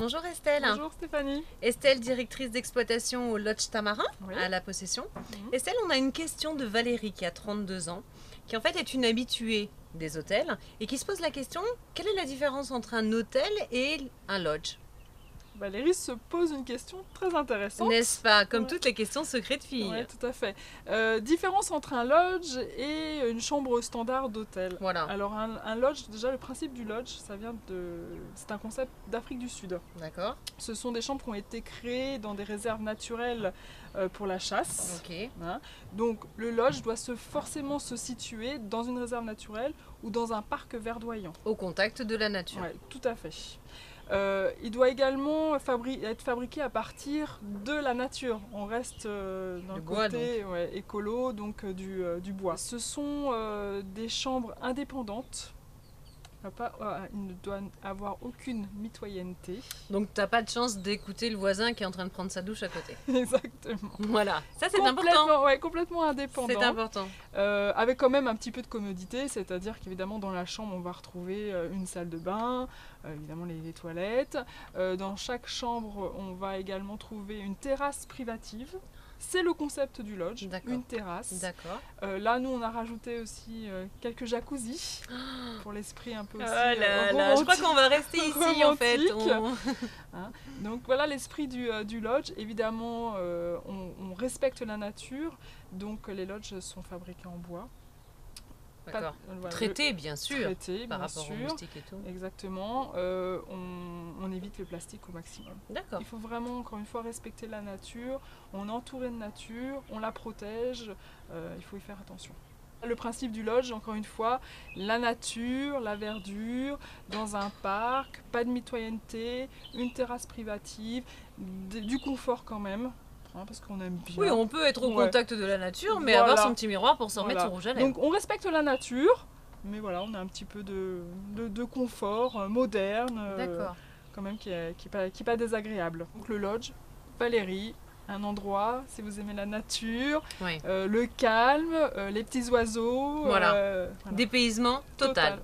Bonjour Estelle. Bonjour Stéphanie. Estelle, directrice d'exploitation au Lodge Tamarin, Oui. à La Possession. Estelle, on a une question de Valérie qui a 32 ans, qui en fait est une habituée des hôtels et qui se pose la question, quelle est la différence entre un hôtel et un lodge? Valérie se pose une question très intéressante. N'est-ce pas? Comme Ouais. toutes les questions secrètes filles. Oui, tout à fait. Différence entre un lodge et une chambre standard d'hôtel. Voilà. Alors un lodge, déjà le principe du lodge, c'est un concept d'Afrique du Sud. D'accord. Ce sont des chambres qui ont été créées dans des réserves naturelles pour la chasse. Ok. Hein. Donc le lodge doit forcément se situer dans une réserve naturelle ou dans un parc verdoyant. Au contact de la nature. Ouais, tout à fait. Il doit également être fabriqué à partir de la nature. On reste dans le bois, côté écolo, donc du bois. Ce sont des chambres indépendantes. Il ne doit avoir aucune mitoyenneté. Donc t'as pas de chance d'écouter le voisin qui est en train de prendre sa douche à côté. Exactement. Voilà, ça c'est important. Ouais, complètement indépendant. C'est important. Avec quand même un petit peu de commodité, c'est-à-dire qu'évidemment dans la chambre on va retrouver une salle de bain, évidemment les toilettes. Dans chaque chambre on va également trouver une terrasse privative. C'est le concept du lodge, une terrasse. D'accord. Là nous on a rajouté aussi quelques jacuzzis pour l'esprit un peu aussi je crois qu'on va rester ici en fait. Hein. Donc voilà l'esprit du lodge. Évidemment on respecte la nature, donc les lodges sont fabriqués en bois. D'accord. Traité bien sûr. Traité, par bien rapport sûr. aux moustiques et tout. Exactement. On évite le plastique au maximum. D'accord. Il faut vraiment encore une fois respecter la nature. On est entouré de nature, on la protège. Il faut y faire attention. Le principe du lodge, encore une fois, la nature, la verdure, dans un parc, pas de mitoyenneté, une terrasse privative, du confort quand même. Hein, parce qu'on aime bien. Oui, on peut être au contact de la nature, mais voilà. avoir son petit miroir pour s'en remettre son rouge à lèvres. Donc on respecte la nature, mais voilà, on a un petit peu de confort moderne, quand même qui est pas désagréable. Donc le lodge, Valérie, un endroit, si vous aimez la nature, le calme, les petits oiseaux. Voilà. Dépaysement total.